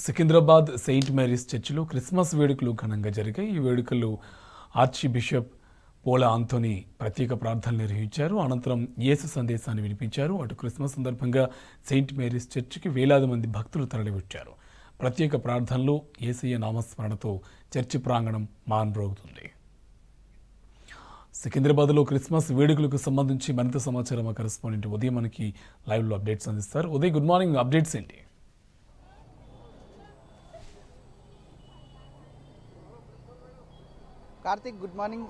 Secunderabad Saint Mary's చర్చిలో Christmas వేడుకలు ఘనంగా జరిగాయి. ఈ వేడుకల్లో ఆర్చి బిషప్ పోలా ఆంథోనీ ప్రత్యేక ప్రార్థనలు నిర్వహించారు. అనంతరం యేసు సందేశాన్ని వినిపించారు. అటు క్రిస్మస్ సందర్భంగా సెయింట్ మేరీస్ చర్చికి వేలాది మంది భక్తులు తరలివచ్చారు. ప్రత్యేక ప్రార్థనలు యేసయ్య నామస్మరణతో చర్చి ప్రాంగణం మాన్రోగుతుంది. సికింద్రాబాద్లో క్రిస్మస్ వేడుకలకు సంబంధించి మరింత సమాచారం మా కరెస్పాండెంట్ ఉదయం మనకి లైవ్లో అప్డేట్స్ అందిస్తారు. Uday, good morning. అప్డేట్స్ ఏంటి? Karthik, good morning.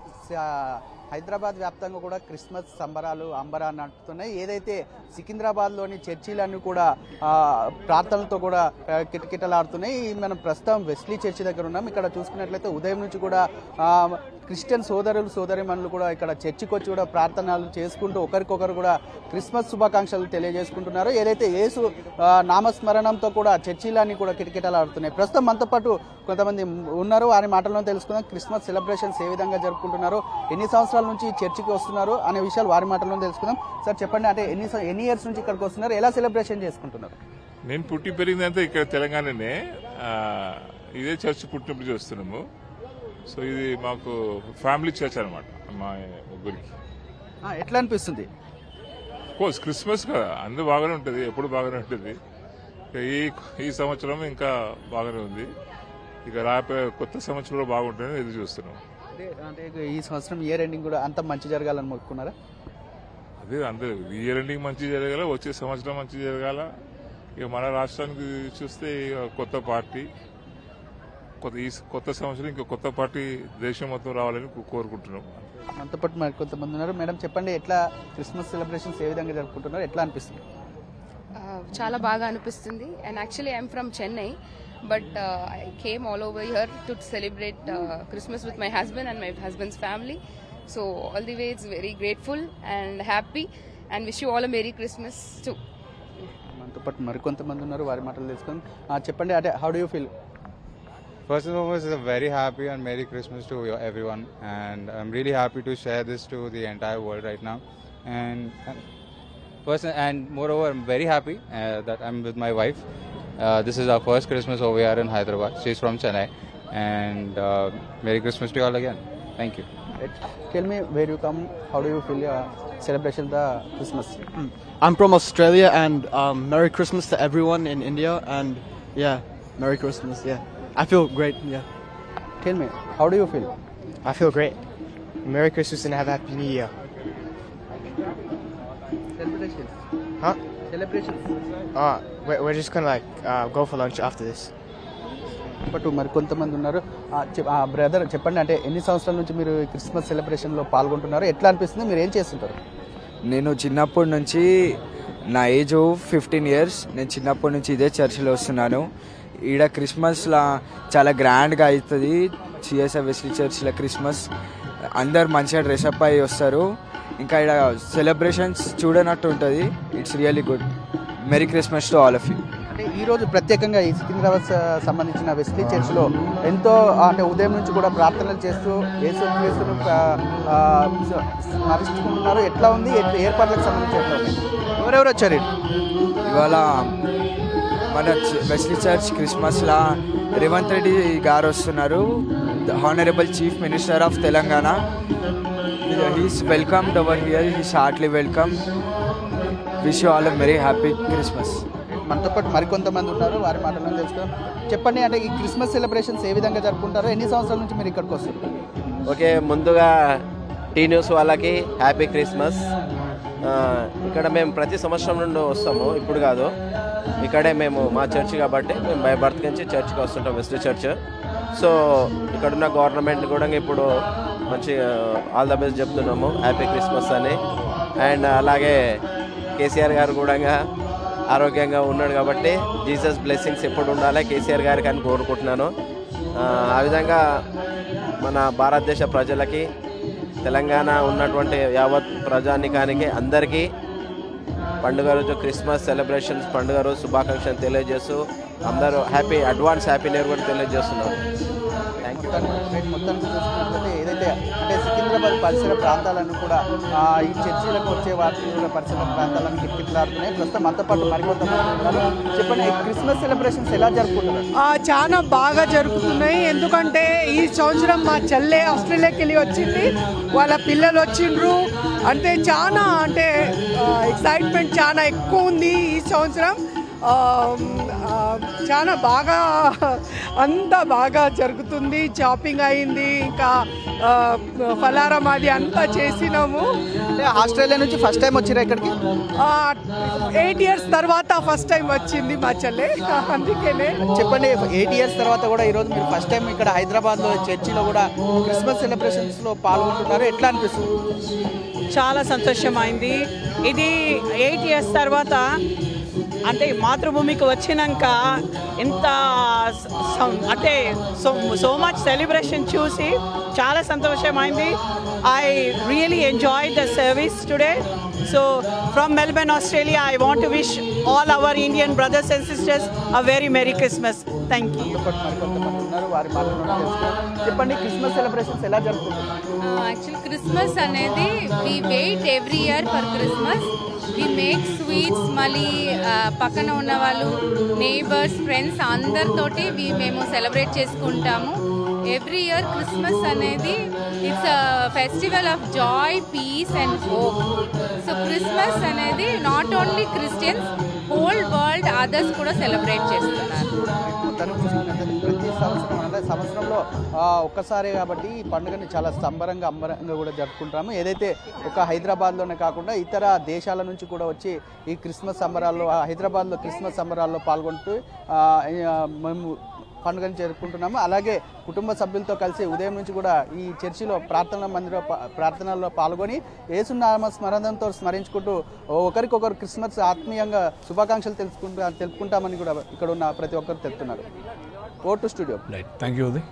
హైదరాబాద్ వ్యాప్తంగా కూడా క్రిస్మస్ సంబరాలు అంబరాన్ని నడుపుతున్నాయి. ఏదైతే సికింద్రాబాద్లోని చర్చిలన్నీ కూడా ప్రార్థనలతో కూడా కిటకిటలాడుతున్నాయి. మనం ప్రస్తుతం వెస్లీ చర్చి దగ్గర ఉన్నాం. ఇక్కడ చూసుకున్నట్లయితే ఉదయం నుంచి కూడా క్రిస్టియన్ సోదరులు సోదరిమణులు కూడా ఇక్కడ చర్చికి వచ్చి కూడా ప్రార్థనలు చేసుకుంటూ ఒకరికొకరు కూడా క్రిస్మస్ శుభాకాంక్షలు తెలియజేసుకుంటున్నారు. ఏదైతే యేసు నామస్మరణంతో కూడా చర్చిలన్నీ కూడా కిటకిటలాడుతున్నాయి. ప్రస్తుతం మనతో పాటు కొంతమంది ఉన్నారు. వారి మాటల్లో తెలుసుకుందాం. క్రిస్మస్ సెలబ్రేషన్స్ ఏ విధంగా జరుపుకుంటున్నారు, ఎన్ని సంవత్సరాల నుంచి చర్చికి వస్తున్నారు అనే విషయాలు వారి మాటల్లో తెలుసుకుందాం. సార్ చెప్పండి, అంటే ఎన్ని ఇయర్స్ నుంచి ఇక్కడికి వస్తున్నారు, ఎలా సెలబ్రేషన్ చేసుకుంటున్నారు? నేను పుట్టి పెరిగిందంతా ఇక్కడ తెలంగాణనే. ఇదే చర్చ్ పుట్టినప్పుడు చేస్తున్నాము. సో ఇది మాకు ఫ్యామిలీ చర్చ్ అనమాట మా ముగ్గురికి. ఎట్లా అనిపిస్తుంది? కోర్స్ క్రిస్మస్ కదా, అందరూ బాగానే ఉంటుంది, ఎప్పుడు బాగానే ఉంటుంది. ఈ సంవత్సరం ఇంకా బాగానే ఉంది. ఇక రాబోయే కొత్త సంవత్సరం కూడా బాగుంటుందని ఎదురు చూస్తున్నాం. అంటే ఈ సంవత్సరం ఇయర్ ఎండింగ్ కూడా అంత మంచి జరగాలని మొక్కున్నారా? అదే అందరూ ఇయర్ ఎండింగ్ మంచి జరగాల, వచ్చే సంవత్సరం మంచి జరగాల. ఇక మన రాష్ట్రానికి చూస్తే కొత్త పార్టీ, ఈ కొత్త సంవత్సరం ఇంకా కొత్త పార్టీ దేశం మొత్తం రావాలని కోరుకుంటున్నాం. మనతో పాటు మరి కొంతమంది ఉన్నారు. మేడం చెప్పండి, ఎట్లా క్రిస్మస్ సెలబ్రేషన్స్ ఏ విధంగా జరుపుకుంటున్నారు, ఎట్లా అనిపిస్తుంది? చాలా బాగా అనిపిస్తుంది. And actually I'm from Chennai, but I came all over here to celebrate Christmas with my husband and my husband's family. So all the way it's very grateful and happy and wish you all a Merry Christmas too. మనతో పాటు మరి కొంతమంది ఉన్నారు, వారి మాటలు తెలుసుకొని చెప్పండి, అంటే how do you feel? First and foremost, it's a very happy and Merry Christmas to everyone, and I'm really happy to share this to the entire world right now. And moreover, I'm very happy that I'm with my wife. This is our first Christmas over here in Hyderabad. She's from Chennai, and Merry Christmas to you all again. Thank you. Tell me where you come, how do you feel celebration the Christmas? I'm from Australia, and Merry Christmas to everyone in India, and yeah, Merry Christmas. Yeah, I feel great. Yeah. Tell me, how do you feel? I feel great. Merry Christmas and have a Happy New Year. Celebrations. Huh? Celebrations. We're just gonna go for lunch after this. But మరి కొంతమంది ఉన్నారు. Brother చెప్పండి, అంటే ఎన్ని సంవత్సరాల నుంచి మీరు Christmas సెలబ్రేషన్లో పాల్గొంటున్నారు, ఎట్లా అనిపిస్తుంది, మీరు ఏం చేస్తుంటారు? నేను చిన్నప్పటి నుంచి, నా ఏజ్ 15 years, నేను చిన్నప్పటి నుంచి ఇదే చర్చిలో వస్తున్నాను. ఈడ క్రిస్మస్లా చాలా గ్రాండ్గా అవుతుంది. సిఎస్ఐ వెస్లీ చర్చ్లో క్రిస్మస్ అందరు మంచిగా డ్రెస్అప్ అయ్యి వస్తారు. ఇంకా ఇక్కడ సెలబ్రేషన్స్ చూడనట్టు ఉంటుంది. It's really good. Merry Christmas to all of you. అంటే ఈరోజు ప్రత్యేకంగా ఈ సికింద్రాబాద్ సంబంధించిన వెస్లీ చర్చ్లో ఎంతో అంటే ఉదయం నుంచి కూడా ప్రార్థనలు చేస్తూ యేసుక్రీస్తును స్మరిస్తున్నారు. ఎట్లా ఉంది ఏర్పాట్లకు సంబంధించి ఎట్లా ఉంది? ఎవరెవరు వచ్చారు ఇవాళ? మన వెస్లీ చర్చ్ క్రిస్మస్లా రేవంత్ రెడ్డి గారు వస్తున్నారు, the honourable chief minister of Telangana. He's welcomed over here. He's heartly welcome. Wish you all a very happy Christmas. మనతో పాటు మరికొంతమంది ఉన్నారు, వారి మాటలను తెలుసుకుందాం. చెప్పండి, అంటే ఈ క్రిస్మస్ సెలబ్రేషన్స్ ఏ విధంగా జరుపుకుంటారో, ఎన్ని సంవత్సరాల నుంచి మీరు ఇక్కడికి వస్తారు? ఓకే, ముందుగా టీ న్యూస్ వాళ్ళకి హ్యాపీ క్రిస్మస్. ఇక్కడ మేము ప్రతి సంవత్సరం నుండి వస్తాము, ఇప్పుడు కాదు. ఇక్కడే మేము మా చర్చ్ కాబట్టి మేము బై బర్త్ నుంచి చర్చ్కి వస్తుంటాం, వెస్ట్ చర్చ్. సో ఇక్కడున్న గవర్నమెంట్ కూడా ఇప్పుడు మంచి ఆల్ ద బెస్ట్ చెప్తున్నాము, హ్యాపీ క్రిస్మస్ అని. అండ్ అలాగే కేసీఆర్ గారు కూడా ఆరోగ్యంగా ఉన్నాడు కాబట్టి జీసస్ బ్లెస్సింగ్స్ ఎప్పుడు ఉండాలి కేసీఆర్ గారికి అని కోరుకుంటున్నాను. ఆ విధంగా మన భారతదేశ ప్రజలకి, తెలంగాణ ఉన్నటువంటి యావత్ ప్రజానికానికి అందరికీ పండుగ రోజు క్రిస్మస్ సెలబ్రేషన్స్ పండుగ రోజు శుభాకాంక్షలు తెలియజేస్తూ అందరూ హ్యాపీ న్యూ ఇయర్ కూడా తెలియజేస్తున్నారు. మొత్తానికి చూసుకున్నట్లయితే ఏదైతే అంటే సికింద్రాబాద్ పరిసర ప్రాంతాలను కూడా ఈ చర్చిలకు వచ్చే వాటిని కూడా పరిసర ప్రాంతాలను కిటకిటలాడుతున్నాయి. ప్రస్తుతం మనతో పాటు మరికొంతమంది ఉన్నారు. చెప్పండి, క్రిస్మస్ సెలబ్రేషన్స్ ఎలా జరుపుకుంటున్నారు? చాలా బాగా జరుగుతున్నాయి. ఎందుకంటే ఈ సంవత్సరం మా చెల్లె ఆస్ట్రేలియాకి వెళ్ళి వచ్చింది, వాళ్ళ పిల్లలు వచ్చిండ్రు. అంటే చాలా అంటే ఎక్సైట్మెంట్ చాలా ఎక్కువ ఉంది ఈ సంవత్సరం. చాలా బాగా అంతా బాగా జరుగుతుంది. షాపింగ్ అయింది, ఇంకా ఫలారం అది అంతా చేసినాము. అంటే ఆస్ట్రేలియా నుంచి ఫస్ట్ టైం వచ్చిరా ఇక్కడికి? 8 years తర్వాత ఫస్ట్ టైం వచ్చింది మా చెల్లె, అందుకేనే. చెప్పండి, 8 years తర్వాత కూడా ఈరోజు మీరు ఫస్ట్ టైం ఇక్కడ హైదరాబాద్లో చర్చిలో కూడా క్రిస్మస్ సెలబ్రేషన్స్లో పాల్గొంటున్నారు. ఎట్లా అనిపిస్తుంది? చాలా సంతోషమైంది. ఇది 8 years తర్వాత అంటే మాతృభూమికి వచ్చినాక ఎంత అంటే సో మచ్ సెలబ్రేషన్ చూసి చాలా సంతోషమైంది. I really enjoy the service today. So from Melbourne, Australia, I want to wish all our Indian brothers and sisters a very merry Christmas. Thank you. చెప్పండి, క్రిస్మస్ సెలబ్రేషన్స్ ఎలా జరుపుకుంటున్నారు? Actual Christmas అనేది we wait every year for Christmas. We make sweets, మళ్ళీ పక్కన ఉన్న వాళ్ళు, neighbours, friends అందరితోటి మేము సెలబ్రేట్ చేసుకుంటాము. ఎవ్రీ ఇయర్ క్రిస్మస్ అనేది it's festival of joy, peace and hope. So Christmas అనేది not only Christians, whole world others కూడా సెలబ్రేట్ చేస్తున్నారు. ప్రతి సంవత్సరం అంటే సంవత్సరంలో ఒక్కసారి కాబట్టి ఈ పండుగని చాలా సంబరంగా అంబరంగా కూడా జరుపుకుంటాము. ఏదైతే ఒక హైదరాబాద్లోనే కాకుండా ఇతర దేశాల నుంచి కూడా వచ్చి ఈ క్రిస్మస్ సంబరాల్లో, హైదరాబాద్లో క్రిస్మస్ సంబరాల్లో పాల్గొంటూ మేము పండుగను జరుపుకుంటున్నాము. అలాగే కుటుంబ సభ్యులతో కలిసి ఉదయం నుంచి కూడా ఈ చర్చిలో ప్రార్థనల్లో పాల్గొని యేసునామ స్మరణంతో స్మరించుకుంటూ ఒకరికొకరు క్రిస్మస్ ఆత్మీయంగా శుభాకాంక్షలు తెలుపుకుంటామని కూడా ఇక్కడ ఉన్న ప్రతి ఒక్కరు తెలుపుతున్నారు. ఓ to studio. Right, thank you Uday.